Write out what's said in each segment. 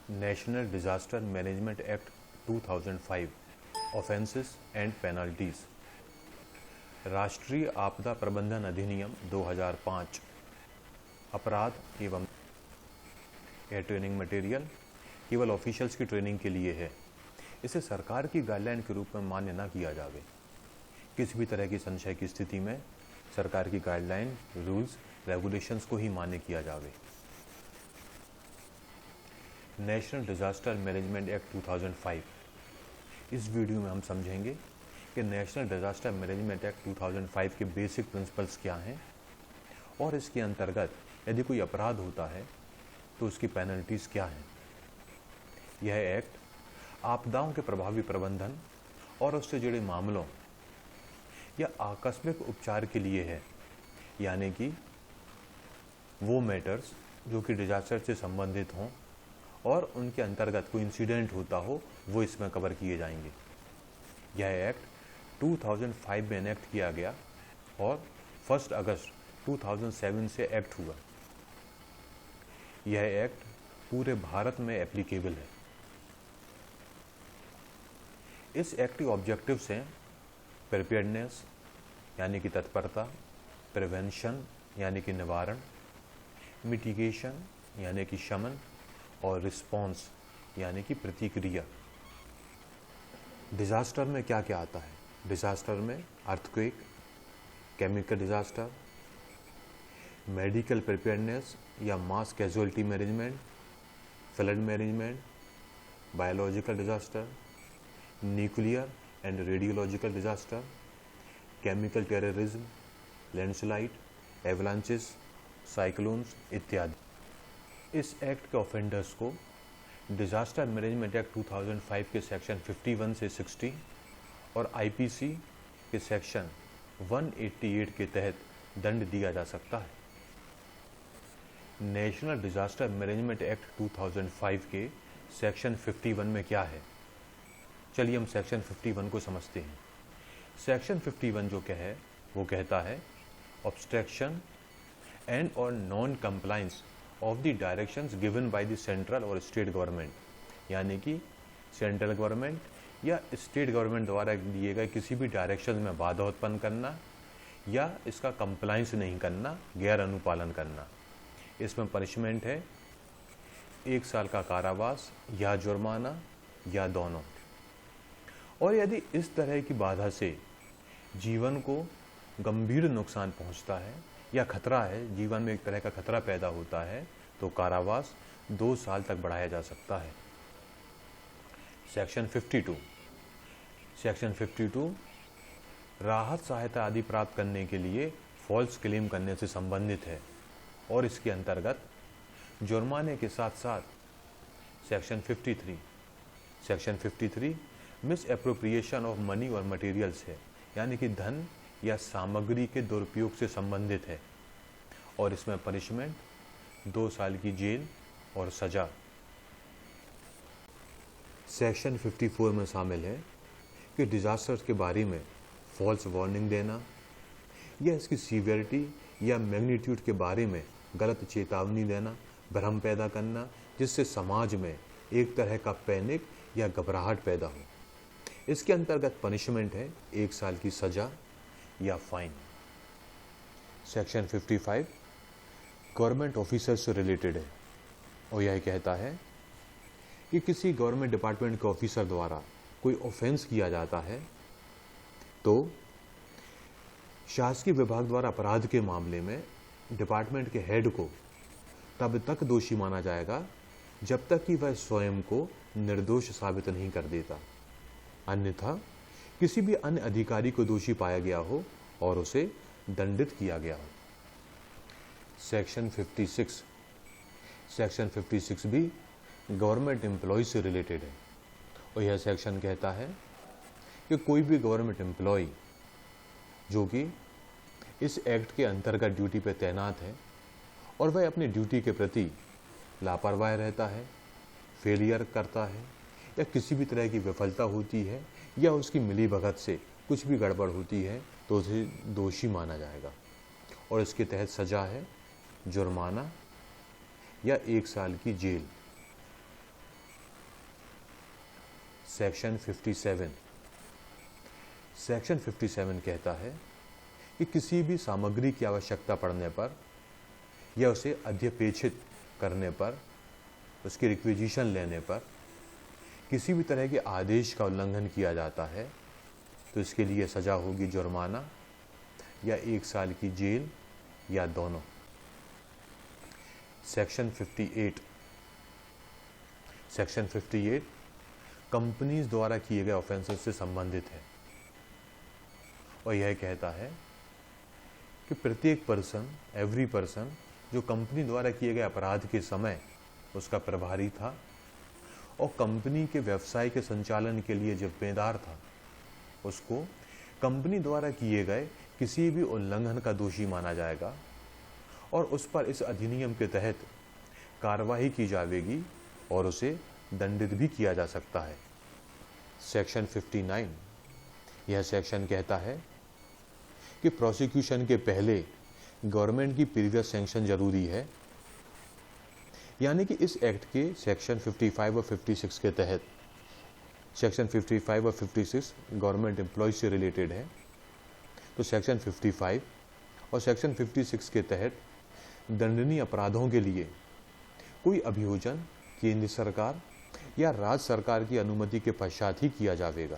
National disaster management act 2005 offences and penalties, राष्ट्रीय आपदा प्रबंधन अधिनियम 2005 अपराध एवं यह ट्रेनिंग मटेरियल केवल ऑफिशियल्स की ट्रेनिंग के लिए है। इसे सरकार की गाइडलाइन के रूप में मान्य न किया जावे। किसी भी तरह की संशय की स्थिति में सरकार की गाइडलाइन, रूल्स, रेगुलेशंस को ही मान्य किया जावे। नेशनल डिजास्टर मैनेजमेंट एक्ट 2005, इस वीडियो में हम समझेंगे कि नेशनल डिजास्टर मैनेजमेंट एक्ट 2005 के बेसिक प्रिंसिपल्स क्या हैं और इसके अंतर्गत यदि कोई अपराध होता है तो उसकी पेनल्टीज क्या हैं। यह एक्ट आपदाओं के प्रभावी प्रबंधन और उससे जुड़े मामलों या आकस्मिक उपचार के लिए है, यानी कि वो मैटर्स जो कि डिजास्टर से संबंधित हों और उनके अंतर्गत कोई इंसिडेंट होता हो वो इसमें कवर किए जाएंगे। यह एक्ट 2005 में एनेक्ट किया गया और 1 अगस्त 2007 से एक्ट हुआ। यह एक्ट पूरे भारत में एप्लीकेबल है। इस एक्ट के ऑब्जेक्टिव्स हैं प्रिपेयर्डनेस यानी कि तत्परता, प्रिवेंशन यानी कि निवारण, मिटिगेशन यानी कि शमन और रिस्पॉन्स यानी कि प्रतिक्रिया। डिजास्टर में क्या क्या आता है? डिजास्टर में earthquake, chemical disaster, medical preparedness या mass casualty management, flood management, biological disaster, nuclear and radiological disaster, chemical terrorism, landslide, avalanches, cyclones इत्यादि। इस एक्ट के ऑफेंडर्स को डिजास्टर मैनेजमेंट एक्ट 2005 के सेक्शन 51 से 60 और आईपीसी के सेक्शन 188 के तहत दंड दिया जा सकता है। नेशनल डिजास्टर मैनेजमेंट एक्ट 2005 के सेक्शन 51 में क्या है? चलिए हम सेक्शन 51 को समझते हैं। सेक्शन 51 जो क्या है वो कहता है ऑब्स्ट्रक्शन एंड और non compliance of the directions given by the central और स्टेट गवर्नमेंट, यानी कि सेंट्रल गवर्नमेंट या स्टेट गवर्नमेंट द्वारा दिए गए किसी भी डायरेक्शन में बाधा उत्पन्न करना या इसका कंप्लायंस नहीं करना, गैर अनुपालन करना। इसमें पनिशमेंट है 1 साल का कारावास या जुर्माना या दोनों। और यदि इस तरह की बाधा से जीवन को गंभीर नुकसान पहुंचता है या खतरा है, जीवन में एक तरह का खतरा पैदा होता है, तो कारावास 2 साल तक बढ़ाया जा सकता है। सेक्शन 52, सेक्शन 52 राहत सहायता आदि प्राप्त करने के लिए फॉल्स क्लेम करने से संबंधित है और इसके अंतर्गत जुर्माने के साथ साथ section 53, section 53 miss appropriation of money और मटेरियल्स है, यानी कि धन या सामग्री के दुरुपयोग से संबंधित है और इसमें पनिशमेंट 2 साल की जेल और सजा। सेक्शन 54 में शामिल है कि डिजास्टर के बारे में फॉल्स वार्निंग देना या इसकी सीवियरिटी या मैग्नीट्यूड के बारे में गलत चेतावनी देना, भ्रम पैदा करना जिससे समाज में एक तरह का पैनिक या घबराहट पैदा हो। इसके अंतर्गत पनिशमेंट है 1 साल की सजा या फाइन। सेक्शन 55 गवर्नमेंट ऑफिसर से रिलेटेड है और यह कहता है कि किसी गवर्नमेंट डिपार्टमेंट के ऑफिसर द्वारा कोई ऑफेंस किया जाता है तो शासकीय विभाग द्वारा अपराध के मामले में डिपार्टमेंट के हेड को तब तक दोषी माना जाएगा जब तक कि वह स्वयं को निर्दोष साबित नहीं कर देता, अन्यथा किसी भी अन्य अधिकारी को दोषी पाया गया हो और उसे दंडित किया गया हो। सेक्शन 56, सेक्शन 56 भी गवर्नमेंट एम्प्लॉय से रिलेटेड है और यह सेक्शन कहता है कि कोई भी गवर्नमेंट एम्प्लॉय जो कि इस एक्ट के अंतर्गत ड्यूटी पर तैनात है और वह अपनी ड्यूटी के प्रति लापरवाह रहता है, फेलियर करता है या किसी भी तरह की विफलता होती है या उसकी मिलीभगत से कुछ भी गड़बड़ होती है तो उसे दोषी माना जाएगा और इसके तहत सजा है जुर्माना या 1 साल की जेल। सेक्शन 57। सेक्शन 57 कहता है कि किसी भी सामग्री की आवश्यकता पड़ने पर या उसे अध्यपेक्षित करने पर, उसकी रिक्विजिशन लेने पर किसी भी तरह के आदेश का उल्लंघन किया जाता है तो इसके लिए सजा होगी जुर्माना या 1 साल की जेल या दोनों। सेक्शन 58। सेक्शन 58 कंपनीज द्वारा किए गए ऑफेंसेस से संबंधित है और यह कहता है कि प्रत्येक पर्सन, एवरी पर्सन जो कंपनी द्वारा किए गए अपराध के समय उसका प्रभारी था और कंपनी के व्यवसाय के संचालन के लिए जिम्मेदार था, उसको कंपनी द्वारा किए गए किसी भी उल्लंघन का दोषी माना जाएगा और उस पर इस अधिनियम के तहत कार्रवाई की जाएगी और उसे दंडित भी किया जा सकता है। सेक्शन 59। यह सेक्शन कहता है कि प्रोसिक्यूशन के पहले गवर्नमेंट की प्रीवियस सैंक्शन जरूरी है, यानी कि इस एक्ट के सेक्शन 55 और 56 के तहत, सेक्शन 55 और 56 गवर्नमेंट एम्प्लॉयज से रिलेटेड है, तो सेक्शन 55 और सेक्शन 56 के तहत दंडनीय अपराधों के लिए कोई अभियोजन केंद्र सरकार या राज्य सरकार की अनुमति के पश्चात ही किया जाएगा।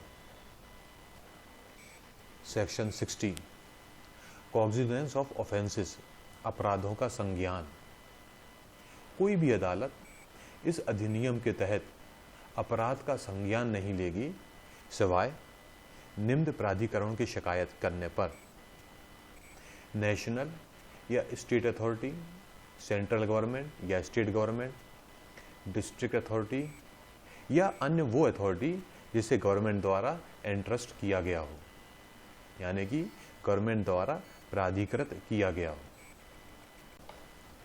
सेक्शन 60 कॉग्निजेंस ऑफ ऑफेंसेस, अपराधों का संज्ञान। कोई भी अदालत इस अधिनियम के तहत अपराध का संज्ञान नहीं लेगी सिवाय निम्न प्राधिकरणों की शिकायत करने पर: नेशनल या स्टेट अथॉरिटी, सेंट्रल गवर्नमेंट या स्टेट गवर्नमेंट, डिस्ट्रिक्ट अथॉरिटी या अन्य वो अथॉरिटी जिसे गवर्नमेंट द्वारा एंट्रस्ट किया गया हो, यानी कि गवर्नमेंट द्वारा प्राधिकृत किया गया हो।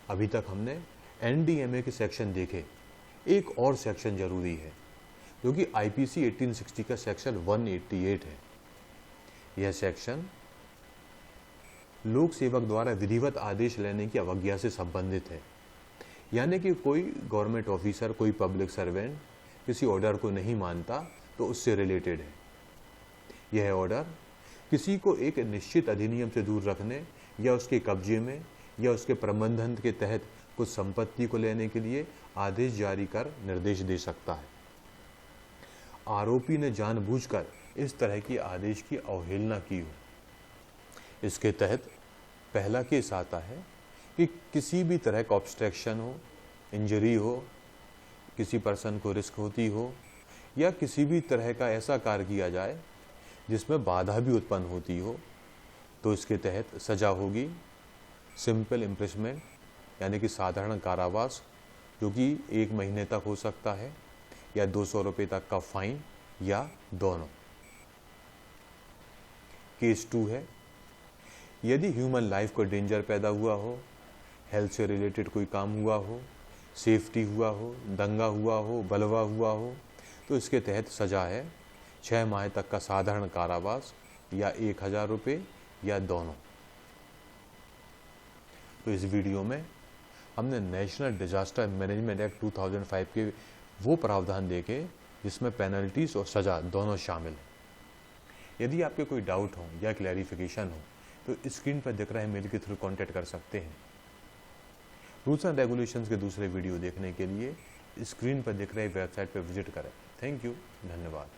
अभी तक हमने एनडीएमए के सेक्शन देखे। एक और सेक्शन जरूरी है जो कि आईपीसी 1860 का सेक्शन 188 है। यह सेक्शन लोक सेवक द्वारा विधिवत आदेश लेने की अवज्ञा से संबंधित है, यानी कि कोई गवर्नमेंट ऑफिसर, कोई पब्लिक सर्वेंट किसी ऑर्डर को नहीं मानता तो उससे रिलेटेड है। यह ऑर्डर किसी को एक निश्चित अधिनियम से दूर रखने या उसके कब्जे में या उसके प्रबंधन के तहत कुछ संपत्ति को लेने के लिए आदेश जारी कर निर्देश दे सकता है। आरोपी ने जानबूझकर इस तरह की आदेश की अवहेलना की हो। इसके तहत पहला केस आता है कि किसी भी तरह का ऑब्स्ट्रक्शन हो, इंजरी हो, किसी पर्सन को रिस्क होती हो या किसी भी तरह का ऐसा कार्य किया जाए जिसमें बाधा भी उत्पन्न होती हो, तो इसके तहत सजा होगी सिंपल इम्प्रिजमेंट, यानी कि साधारण कारावास, जो कि 1 महीने तक हो सकता है, या 200 रुपये तक का फाइन या दोनों। केस 2 है, यदि ह्यूमन लाइफ को डेंजर पैदा हुआ हो, हेल्थ से रिलेटेड कोई काम हुआ हो, सेफ्टी हुआ हो, दंगा हुआ हो, बलवा हुआ हो, तो इसके तहत सजा है 6 माह तक का साधारण कारावास या 1000 रुपये या दोनों। तो इस वीडियो में हमने नेशनल डिजास्टर मैनेजमेंट एक्ट 2005 के वो प्रावधान देखे जिसमें पेनल्टीज और सजा दोनों शामिल हैं। यदि आपके कोई डाउट हो या क्लैरिफिकेशन हो तो स्क्रीन पर दिख रहे मेल के थ्रू कांटेक्ट कर सकते हैं। रूल्स एंड रेगुलेशंस के दूसरे वीडियो देखने के लिए स्क्रीन पर दिख रहे वेबसाइट पर विजिट करें। थैंक यू, धन्यवाद।